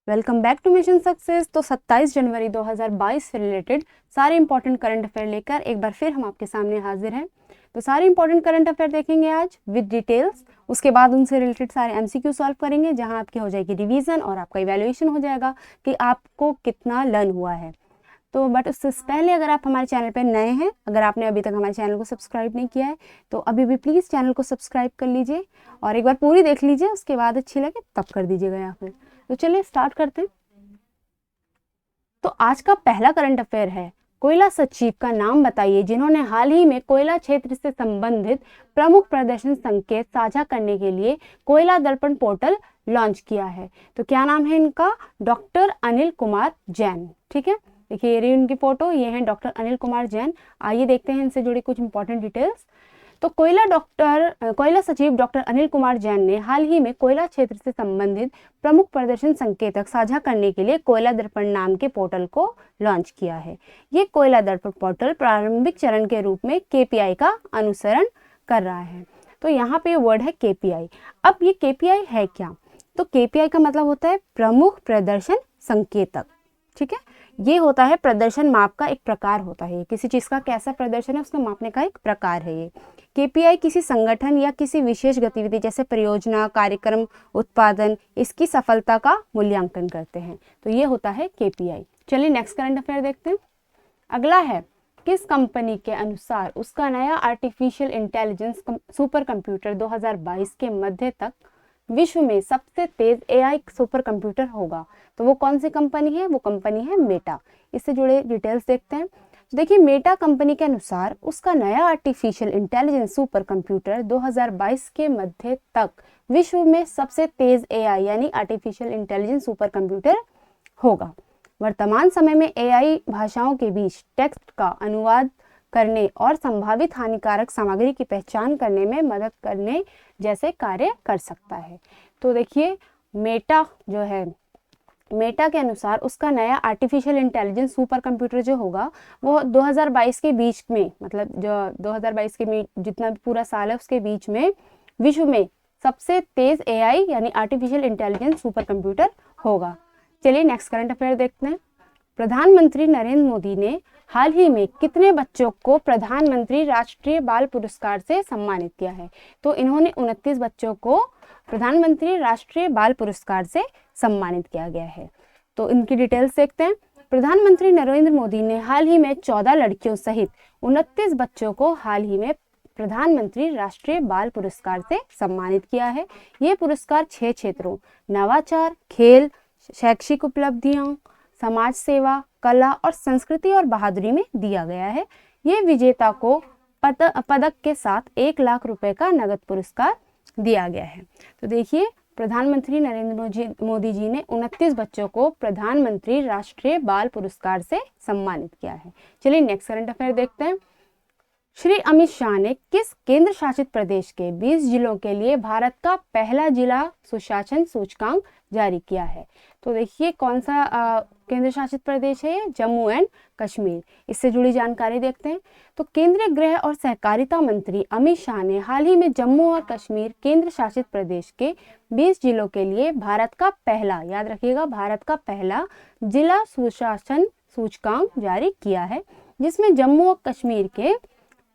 Welcome back to mission success. तो 27 जनवरी 2022 से related सारे इंपॉर्टेंट करंट अफेयर लेकर एक बार फिर हम आपके सामने हाजिर हैं। तो सारे इंपॉर्टेंट करंट अफेयर देखेंगे आज विद डिटेल्स। उसके बाद उनसे रिलेटेड सारे एमसीक्यू सॉल्व करेंगे, जहां आपकी हो जाएगी रिवीजन और आपका इवैल्यूएशन हो जाएगा कि आपको कितना लर्न हुआ है। तो बट उससे पहले अगर आप हमारे चैनल पर नए हैं, अगर आपने अभी तक हमारे चैनल को सब्सक्राइब नहीं किया है तो अभी भी प्लीज़ चैनल को सब्सक्राइब कर लीजिए और एक बार पूरी देख लीजिए, उसके बाद अच्छी लगे तब कर दीजिएगा या फिर। तो चलिए स्टार्ट करते हैं। तो आज का पहला करंट अफेयर है, कोयला सचिव का नाम बताइए जिन्होंने हाल ही में कोयला क्षेत्र से संबंधित प्रमुख प्रदर्शन संकेत साझा करने के लिए कोयला दर्पण पोर्टल लॉन्च किया है। तो क्या नाम है इनका? डॉक्टर अनिल कुमार जैन। ठीक है, देखिए ये रही उनकी फोटो, ये हैं डॉक्टर अनिल कुमार जैन। आइए देखते हैं इनसे जुड़ी कुछ इंपॉर्टेंट डिटेल्स। तो कोयला सचिव डॉक्टर अनिल कुमार जैन ने हाल ही में कोयला क्षेत्र से संबंधित प्रमुख प्रदर्शन संकेतक साझा करने के लिए कोयला दर्पण नाम के पोर्टल को लॉन्च किया है। ये कोयला दर्पण पोर्टल प्रारंभिक चरण के रूप में केपीआई का अनुसरण कर रहा है। तो यहाँ पे वर्ड है केपीआई। अब ये केपीआई है क्या? तो केपीआई का मतलब होता है प्रमुख प्रदर्शन संकेतक। ठीक है, ये होता है प्रदर्शन माप का एक प्रकार होता है। किसी चीज का कैसा प्रदर्शन है उसको मापने का एक प्रकार है ये। केपीआई किसी संगठन या किसी विशेष गतिविधि जैसे परियोजना, कार्यक्रम, उत्पादन, इसकी सफलता का मूल्यांकन करते हैं। तो ये होता है केपीआई। चलिए नेक्स्ट करंट अफेयर देखते हैं। अगला है, किस कंपनी के अनुसार उसका नया आर्टिफिशियल इंटेलिजेंस सुपर कंप्यूटर 2022 के मध्य तक विश्व में सबसे तेज एआई सुपर कंप्यूटर होगा? तो वो कौन सी कंपनी है? वो कंपनी है मेटा। इससे जुड़े डिटेल्स देखते हैं। देखिए, मेटा कंपनी के अनुसार उसका नया आर्टिफिशियल इंटेलिजेंस सुपर कंप्यूटर 2022 के मध्य तक विश्व में सबसे तेज एआई यानी आर्टिफिशियल इंटेलिजेंस सुपर कंप्यूटर होगा। वर्तमान समय में एआई भाषाओं के बीच टेक्स्ट का अनुवाद करने और संभावित हानिकारक सामग्री की पहचान करने में मदद करने जैसे कार्य कर सकता है। तो देखिए, मेटा जो है, मेटा के अनुसार उसका नया आर्टिफिशियल इंटेलिजेंस सुपर कंप्यूटर जो होगा वो 2022 के बीच में, मतलब जो 2022 के जितना भी पूरा साल है उसके बीच में विश्व में सबसे तेज एआई यानी आर्टिफिशियल इंटेलिजेंस सुपर कंप्यूटर होगा। चलिए नेक्स्ट करंट अफेयर देखते हैं। प्रधानमंत्री नरेंद्र मोदी ने हाल ही में कितने बच्चों को प्रधानमंत्री राष्ट्रीय बाल पुरस्कार से सम्मानित किया है? तो इन्होंने 29 बच्चों को प्रधानमंत्री राष्ट्रीय बाल पुरस्कार से सम्मानित किया गया है। तो इनकी डिटेल्स देखते हैं। प्रधानमंत्री नरेंद्र मोदी ने हाल ही में 14 लड़कियों सहित 29 बच्चों को हाल ही में प्रधानमंत्री राष्ट्रीय बाल पुरस्कार से सम्मानित किया है। ये पुरस्कार 6 क्षेत्रों नवाचार, खेल, शैक्षिक उपलब्धियों, समाज सेवा, कला और संस्कृति और बहादुरी में दिया गया है। ये विजेता को पदक के साथ 1 लाख रुपए का नगद पुरस्कार दिया गया है। तो देखिए, प्रधानमंत्री नरेंद्र मोदी जी ने 29 बच्चों को प्रधानमंत्री राष्ट्रीय बाल पुरस्कार से सम्मानित किया है। चलिए नेक्स्ट करंट अफेयर देखते हैं। श्री अमित शाह ने किस केंद्र शासित प्रदेश के 20 जिलों के लिए भारत का पहला जिला सुशासन सूचकांक जारी किया है? तो देखिए, कौन सा केंद्र शासित प्रदेश है? जम्मू एंड कश्मीर। इससे जुड़ी जानकारी देखते हैं। तो केंद्रीय गृह और सहकारिता मंत्री अमित शाह ने हाल ही में जम्मू और कश्मीर केंद्र शासित प्रदेश के 20 जिलों के लिए भारत का पहला, याद रखिएगा, भारत का पहला जिला सुशासन सूचकांक जारी किया है, जिसमें जम्मू और कश्मीर के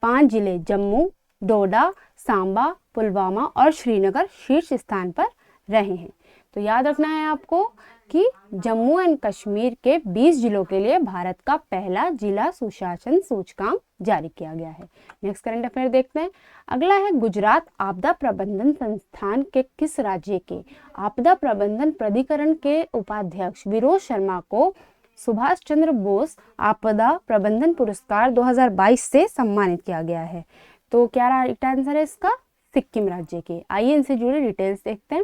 5 जिले जम्मू, डोडा, सांबा, पुलवामा और श्रीनगर शीर्ष स्थान पर रहे हैं। तो याद रखना है आपको कि जम्मू एंड कश्मीर के 20 जिलों के लिए भारत का पहला जिला सुशासन सूचकांक जारी किया गया है। नेक्स्ट करंट अफेयर देखते हैं। अगला है, गुजरात आपदा प्रबंधन संस्थान के किस राज्य के आपदा प्रबंधन प्राधिकरण के उपाध्यक्ष विरोध शर्मा को सुभाष चंद्र बोस आपदा प्रबंधन पुरस्कार 2022 से सम्मानित किया गया है? तो क्या राइट आंसर है इसका? सिक्किम राज्य के। आइए इनसे जुड़ी डिटेल्स देखते हैं।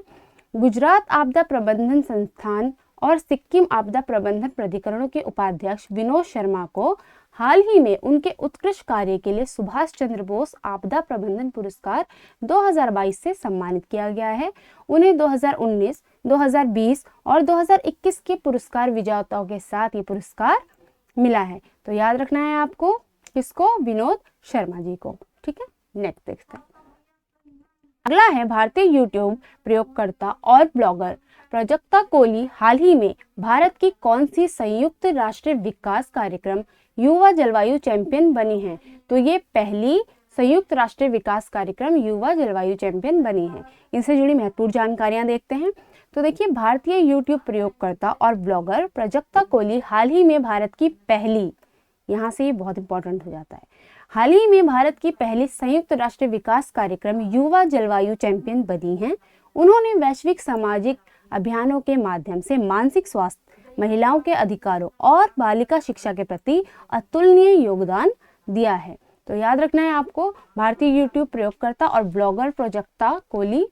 गुजरात आपदा प्रबंधन संस्थान और सिक्किम आपदा प्रबंधन प्राधिकरणों के उपाध्यक्ष विनोद शर्मा को हाल ही में उनके उत्कृष्ट कार्य के लिए सुभाष चंद्र बोस आपदा प्रबंधन पुरस्कार 2022 से सम्मानित किया गया है। उन्हें 2019, 2020 और 2021 के पुरस्कार विजेताओं के साथ ये पुरस्कार मिला है। तो याद रखना है आपको, किसको? विनोद शर्मा जी को। ठीक है, नेक्स्ट देखते हैं। अगला है भारतीय यूट्यूब प्रयोगकर्ता और ब्लॉगर प्राजक्ता कोली हाल ही में भारत की कौन सी संयुक्त राष्ट्र विकास कार्यक्रम युवा जलवायु चैंपियन बनी है। तो ये पहली संयुक्त राष्ट्र विकास कार्यक्रम युवा जलवायु चैंपियन बनी है। इनसे जुड़ी महत्वपूर्ण जानकारियां देखते हैं। तो देखिए, भारतीय यूट्यूब प्रयोगकर्ता और ब्लॉगर प्राजक्ता कोली हाल ही में भारत की पहली, यहाँ से ये बहुत इंपॉर्टेंट हो जाता है, हाल ही में भारत की पहली संयुक्त राष्ट्र विकास कार्यक्रम युवा जलवायु चैंपियन बनी हैं। उन्होंने वैश्विक सामाजिक अभियानों के माध्यम से मानसिक स्वास्थ्य, महिलाओं के अधिकारों और बालिका शिक्षा के प्रति अतुलनीय योगदान दिया है। तो याद रखना है आपको, भारतीय यूट्यूब प्रयोगकर्ता और ब्लॉगर प्राजक्ता कोली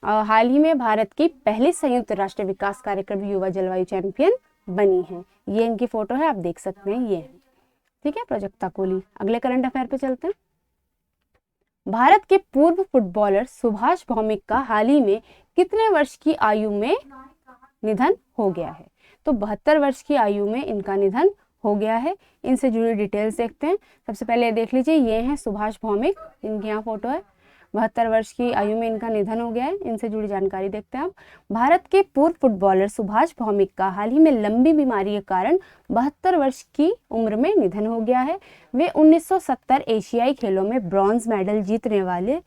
हाल ही में भारत की पहली संयुक्त राष्ट्र विकास कार्यक्रम युवा जलवायु चैंपियन बनी है। ये इनकी फोटो है, आप देख सकते हैं, ये ठीक है प्राजक्ता कोली। अगले करंट अफेयर पे चलते हैं। भारत के पूर्व फुटबॉलर सुभाष भौमिक का हाल ही में कितने वर्ष की आयु में निधन हो गया है। तो 72 वर्ष की आयु में इनका निधन हो गया है। इनसे जुड़ी डिटेल्स देखते हैं। सबसे पहले देख लीजिए, ये हैं सुभाष भौमिक, इनकी यहाँ फोटो है। 72 वर्ष की आयु में इनका निधन हो गया है। इनसे जुड़ी जानकारी देखते हैं आप। भारत के पूर्व फुटबॉलर सुभाष भौमिक का हाल ही में लंबी बीमारी के कारण 72 वर्ष की उम्र में निधन हो गया है। वे 1970 एशियाई खेलों में ब्रॉन्ज मेडल जीतने वाले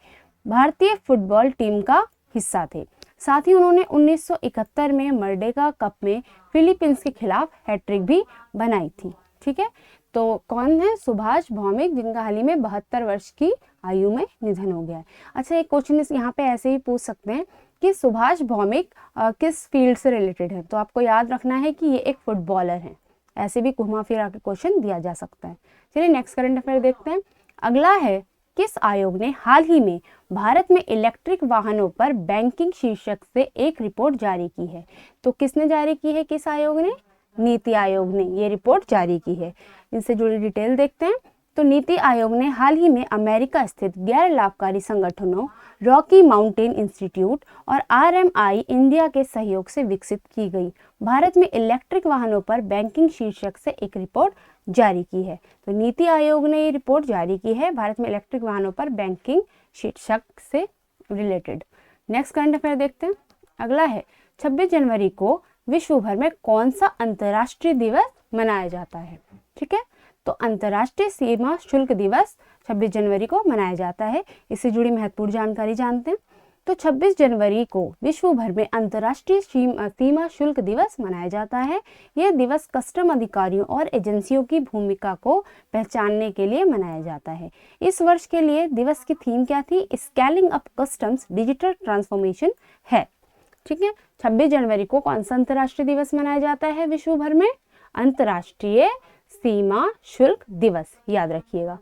भारतीय फुटबॉल टीम का हिस्सा थे। साथ ही उन्होंने 1971 में मर्डेका कप में फिलीपींस के खिलाफ हैट्रिक भी बनाई थी। ठीक है, तो कौन है? सुभाष भौमिक, जिनका हाल ही में 72 वर्ष की आयु में निधन हो गया है। अच्छा, एक क्वेश्चन यहाँ पे ऐसे ही पूछ सकते हैं कि सुभाष भौमिक किस फील्ड से रिलेटेड है। तो आपको याद रखना है कि ये एक फुटबॉलर हैं। ऐसे भी घुमा फिरा के क्वेश्चन दिया जा सकता है। चलिए नेक्स्ट करंट अफेयर देखते हैं। अगला है, किस आयोग ने हाल ही में भारत में इलेक्ट्रिक वाहनों पर बैंकिंग शीर्षक से एक रिपोर्ट जारी की है। तो किसने जारी की है? किस आयोग ने? नीति आयोग ने ये रिपोर्ट जारी की है। इनसे जुड़ी डिटेल देखते हैं। तो नीति आयोग ने हाल ही में अमेरिका स्थित गैर लाभकारी संगठनों रॉकी माउंटेन इंस्टीट्यूट और RMI इंडिया के सहयोग से विकसित की गई भारत में इलेक्ट्रिक वाहनों पर बैंकिंग शीर्षक से एक रिपोर्ट जारी की है। तो नीति आयोग ने ये रिपोर्ट जारी की है भारत में इलेक्ट्रिक वाहनों पर बैंकिंग शीर्षक से रिलेटेड। नेक्स्ट करंट अफेयर देखते हैं। अगला है, 26 जनवरी को विश्व भर में कौन सा अंतर्राष्ट्रीय दिवस मनाया जाता है? ठीक है, तो अंतर्राष्ट्रीय सीमा शुल्क दिवस 26 जनवरी को मनाया जाता है। इससे जुड़ी महत्वपूर्ण जानकारी जानते हैं। तो 26 जनवरी को विश्व भर में अंतर्राष्ट्रीय सीमा शुल्क दिवस मनाया जाता है। यह दिवस कस्टम अधिकारियों और एजेंसियों की भूमिका को पहचानने के लिए मनाया जाता है। इस वर्ष के लिए दिवस की थीम क्या थी? Scaling up customs digital transformation है। ठीक है, 26 जनवरी को कौन सा अंतर्राष्ट्रीय दिवस मनाया जाता है विश्व भर में? अंतर्राष्ट्रीय सीमा शुल्क दिवस, याद रखिएगा।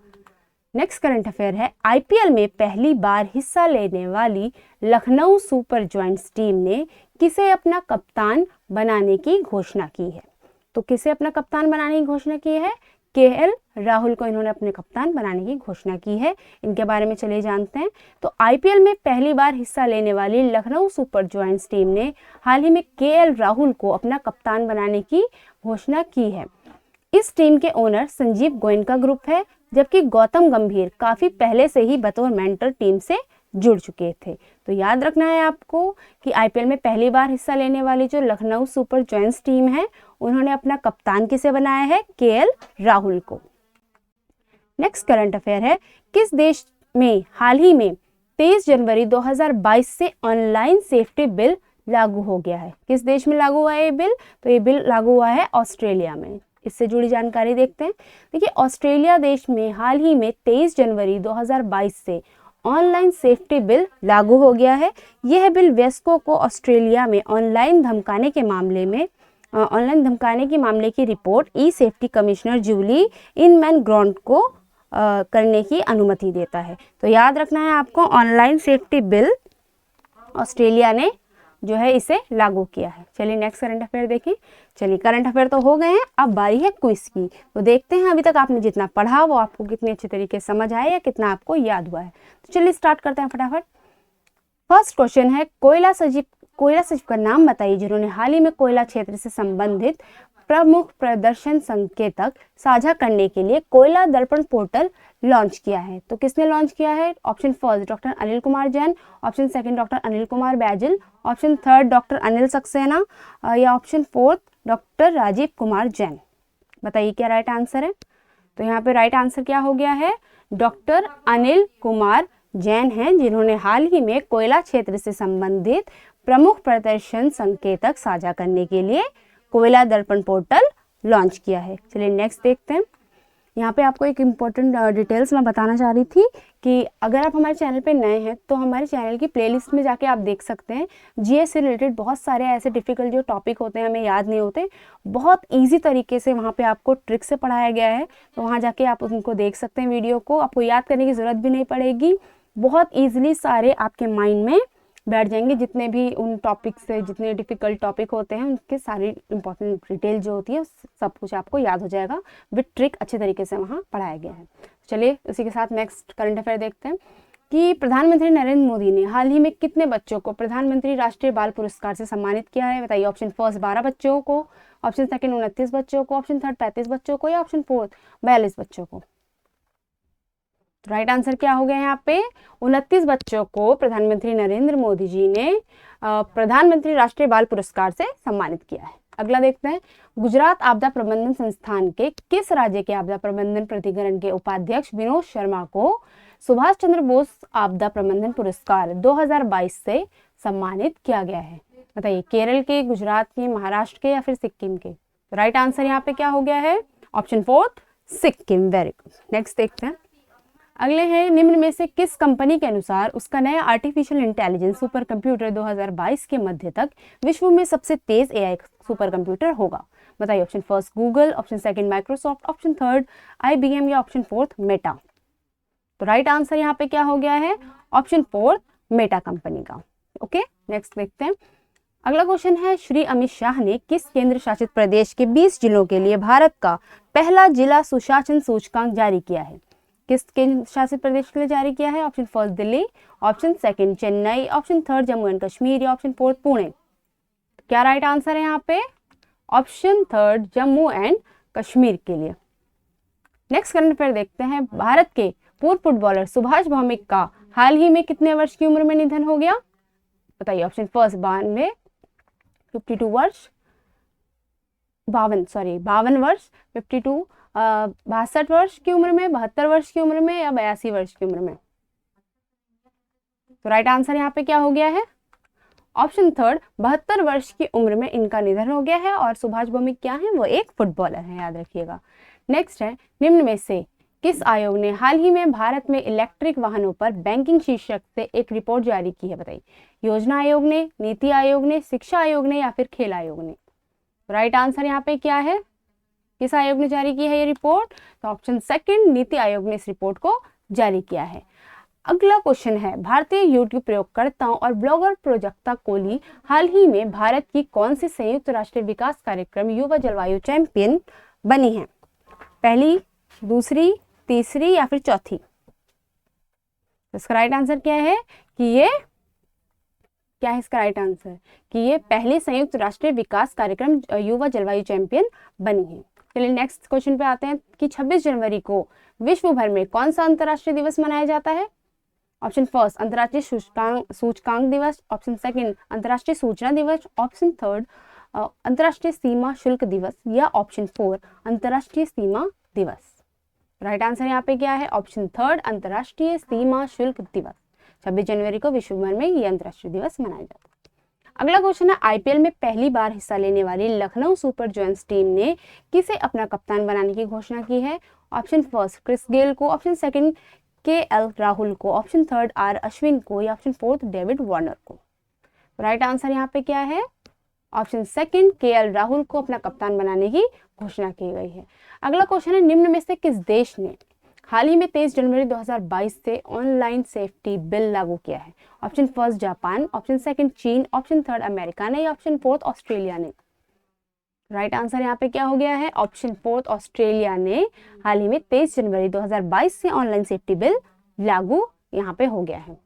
नेक्स्ट करंट अफेयर है, IPL में पहली बार हिस्सा लेने वाली लखनऊ सुपर जॉयंट्स टीम ने किसे अपना कप्तान बनाने की घोषणा की है? तो किसे अपना कप्तान बनाने की घोषणा की है? KL राहुल को इन्होंने अपने कप्तान बनाने की घोषणा की है। इनके बारे में चलिए जानते हैं। तो IPL में पहली बार हिस्सा लेने वाली लखनऊ सुपर जॉयंट्स टीम ने हाल ही में KL राहुल को अपना कप्तान बनाने की घोषणा की है। इस टीम के ओनर संजीव गोयनका ग्रुप है, जबकि गौतम गंभीर काफी पहले से ही बतौर मेंटर टीम से जुड़ चुके थे। तो याद रखना है आपको कि IPL में पहली बार हिस्सा लेने वाली जो लखनऊ सुपर जॉयंट्स टीम है, उन्होंने अपना कप्तान किसे बनाया है? KL राहुल को। नेक्स्ट करंट अफेयर है, किस देश में हाल ही में 23 जनवरी 2022 से ऑनलाइन सेफ्टी बिल लागू हो गया है? किस देश में लागू हुआ है ये बिल? तो ये बिल लागू हुआ है ऑस्ट्रेलिया में। इससे जुड़ी जानकारी देखते हैं। देखिए, ऑस्ट्रेलिया देश में हाल ही में 23 जनवरी 2022 से ऑनलाइन सेफ्टी बिल लागू हो गया है। यह बिल वयस्कों को ऑस्ट्रेलिया में ऑनलाइन धमकाने के मामले की रिपोर्ट ई-सेफ्टी कमिश्नर जूली इनमैन-ग्रांट को करने की अनुमति देता है। तो याद रखना है आपको, ऑनलाइन सेफ्टी बिल ऑस्ट्रेलिया ने जो है इसे लागू किया है। चलिए नेक्स्ट करंट अफेयर देखें। चलिए, करंट अफेयर तो हो गए हैं, अब बारी है क्विज की। तो देखते हैं अभी तक आपने जितना पढ़ा वो आपको कितने अच्छे तरीके से समझ आया या कितना आपको याद हुआ है। तो चलिए स्टार्ट करते हैं फटाफट। फर्स्ट क्वेश्चन है, कोयला सचिव का नाम बताइए जिन्होंने हाल ही में कोयला क्षेत्र से संबंधित प्रमुख प्रदर्शन संकेतक साझा करने के लिए कोयला दर्पण पोर्टल लॉन्च किया है। तो किसने लॉन्च किया है? Option first doctor Anil Kumar Jain, option second doctor Anil Kumar Baijal, option third doctor Anil Saxena या option fourth doctor Rajiv Kumar Jain. बताइए क्या राइट आंसर है? तो यहाँ पे राइट आंसर क्या हो गया है? डॉक्टर अनिल कुमार जैन हैं, जिन्होंने हाल ही में कोयला क्षेत्र से संबंधित प्रमुख प्रदर्शन संकेतक साझा करने के लिए कोयला दर्पण पोर्टल लॉन्च किया है। चलिए नेक्स्ट देखते हैं। यहाँ पे आपको एक इम्पॉर्टेंट डिटेल्स मैं बताना चाह रही थी कि अगर आप हमारे चैनल पे नए हैं तो हमारे चैनल की प्लेलिस्ट में जाके आप देख सकते हैं। जीएस से रिलेटेड बहुत सारे ऐसे डिफिकल्ट जो टॉपिक होते हैं, हमें याद नहीं होते, बहुत ईजी तरीके से वहाँ पे आपको ट्रिक से पढ़ाया गया है। तो वहाँ जाके आप उनको देख सकते हैं। वीडियो को आपको याद करने की ज़रूरत भी नहीं पड़ेगी, बहुत ईजिली सारे आपके माइंड में बैठ जाएंगे। जितने भी उन टॉपिक से जितने डिफिकल्ट टॉपिक होते हैं उनके सारी इंपॉर्टेंट डिटेल जो होती है सब कुछ आपको याद हो जाएगा। विद ट्रिक अच्छे तरीके से वहाँ पढ़ाया गया है। चलिए उसी के साथ नेक्स्ट करंट अफेयर देखते हैं कि प्रधानमंत्री नरेंद्र मोदी ने हाल ही में कितने बच्चों को प्रधानमंत्री राष्ट्रीय बाल पुरस्कार से सम्मानित किया है? बताइए। ऑप्शन फर्स्ट 12 बच्चों को, ऑप्शन सेकंड 29 बच्चों को, ऑप्शन थर्ड 35 बच्चों को या ऑप्शन फोर्थ 42 बच्चों को। तो राइट आंसर क्या हो गया यहाँ पे? 29 बच्चों को प्रधानमंत्री नरेंद्र मोदी जी ने प्रधानमंत्री राष्ट्रीय बाल पुरस्कार से सम्मानित किया है। अगला देखते हैं। गुजरात आपदा प्रबंधन संस्थान के किस राज्य के आपदा प्रबंधन प्राधिकरण के उपाध्यक्ष विनोद शर्मा को सुभाष चंद्र बोस आपदा प्रबंधन पुरस्कार 2022 से सम्मानित किया गया है? बताइए। केरल के, गुजरात के, महाराष्ट्र के या फिर सिक्किम के? राइट आंसर यहाँ पे क्या हो गया है? Option fourth Sikkim. Very good. Next देखते हैं। अगले हैं, निम्न में से किस कंपनी के अनुसार उसका नया आर्टिफिशियल इंटेलिजेंस सुपर कंप्यूटर 2022 के मध्य तक विश्व में सबसे तेज एआई सुपर कंप्यूटर होगा? बताइए। Option first Google, option second Microsoft, option third IBM या ऑप्शन फोर्थ मेटा? तो राइट आंसर यहाँ पे क्या हो गया है? ऑप्शन फोर्थ मेटा कंपनी का। ओके, नेक्स्ट देखते हैं। अगला क्वेश्चन है, श्री अमित शाह ने किस केंद्र शासित प्रदेश के 20 जिलों के लिए भारत का पहला जिला सुशासन सूचकांक जारी किया है? किस केंद्र शासित प्रदेश के लिए जारी किया है? Option first Delhi, option second Chennai, option third Jammu and Kashmir या ऑप्शन फोर्थ पुणे? क्या राइट आंसर है यहाँ पे? Option third Jammu and Kashmir के लिए। नेक्स्ट करंट अफेयर देखते हैं। भारत के पूर्व फुटबॉलर सुभाष भौमिक का हाल ही में कितने वर्ष की उम्र में निधन हो गया? बताइए। ऑप्शन फर्स्ट 52, 52 वर्ष, 52 वर्ष, 52, 62 वर्ष की उम्र में, 72 वर्ष की उम्र में या 82 वर्ष की उम्र में? तो राइट आंसर यहाँ पे क्या हो गया है? ऑप्शन थर्ड 72 वर्ष की उम्र में इनका निधन हो गया है। और सुभाष भौमिक क्या है? वो एक फुटबॉलर है, याद रखिएगा। नेक्स्ट है, निम्न में से किस आयोग ने हाल ही में भारत में इलेक्ट्रिक वाहनों पर बैंकिंग शीर्षक से एक रिपोर्ट जारी की है? बताइए। योजना आयोग ने, नीति आयोग ने, शिक्षा आयोग ने या फिर खेल आयोग ने? राइट आंसर यहाँ पे क्या है? किस आयोग ने जारी की है ये रिपोर्ट? तो ऑप्शन सेकंड नीति आयोग ने इस रिपोर्ट को जारी किया है। अगला क्वेश्चन है, भारतीय यूट्यूब प्रयोगकर्ताओं और ब्लॉगर प्रोजक्ता कोहली हाल ही में भारत की कौन सी संयुक्त राष्ट्र विकास कार्यक्रम युवा जलवायु चैंपियन बनी है? पहली, दूसरी, तीसरी या फिर चौथी? इसका राइट आंसर क्या है कि ये क्या है? इसका राइट आंसर कि ये पहली संयुक्त राष्ट्रीय विकास कार्यक्रम युवा जलवायु चैंपियन बनी है। चलिए नेक्स्ट क्वेश्चन पे आते हैं कि 26 जनवरी को विश्व भर में कौन सा अंतर्राष्ट्रीय दिवस मनाया जाता है? ऑप्शन फर्स्ट अंतर्राष्ट्रीय सूचकांक दिवस, ऑप्शन सेकंड अंतर्राष्ट्रीय सूचना दिवस, ऑप्शन थर्ड अंतर्राष्ट्रीय सीमा शुल्क दिवस या ऑप्शन फोर अंतर्राष्ट्रीय सीमा दिवस? राइट आंसर यहाँ पे क्या है? ऑप्शन थर्ड अंतर्राष्ट्रीय सीमा शुल्क दिवस। 26 जनवरी को विश्व भर में ये अंतर्राष्ट्रीय दिवस मनाया जाता है। अगला क्वेश्चन है, आईपीएल में पहली बार हिस्सा लेने वाली लखनऊ सुपर जायंट्स टीम ने किसे अपना कप्तान बनाने की घोषणा की है? ऑप्शन फर्स्ट क्रिस गेल को, ऑप्शन सेकंड केएल राहुल को, ऑप्शन थर्ड आर अश्विन को या ऑप्शन फोर्थ डेविड वार्नर को? राइट आंसर यहाँ पे क्या है? ऑप्शन सेकंड केएल राहुल को अपना कप्तान बनाने की घोषणा की गई है। अगला क्वेश्चन है, निम्न में से किस देश ने हाल ही में 23 जनवरी 2022 से ऑनलाइन सेफ्टी बिल लागू किया है? Option first Japan, option second चीन, ऑप्शन थर्ड अमेरिका ने या ऑप्शन फोर्थ ऑस्ट्रेलिया ने? राइट आंसर यहाँ पे क्या हो गया है? ऑप्शन फोर्थ ऑस्ट्रेलिया ने हाल ही में 23 जनवरी 2022 से ऑनलाइन सेफ्टी बिल लागू यहाँ पे हो गया है।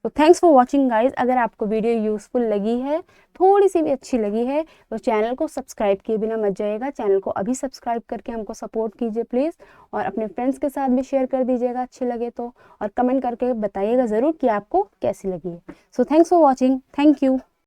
तो थैंक्स फॉर वॉचिंग गाइज। अगर आपको वीडियो यूजफुल लगी है, थोड़ी सी भी अच्छी लगी है, तो चैनल को सब्सक्राइब किए बिना मत जाइएगा। चैनल को अभी सब्सक्राइब करके हमको सपोर्ट कीजिए प्लीज़, और अपने फ्रेंड्स के साथ भी शेयर कर दीजिएगा अच्छे लगे तो, और कमेंट करके बताइएगा ज़रूर कि आपको कैसी लगी है। So thanks for watching, thank you.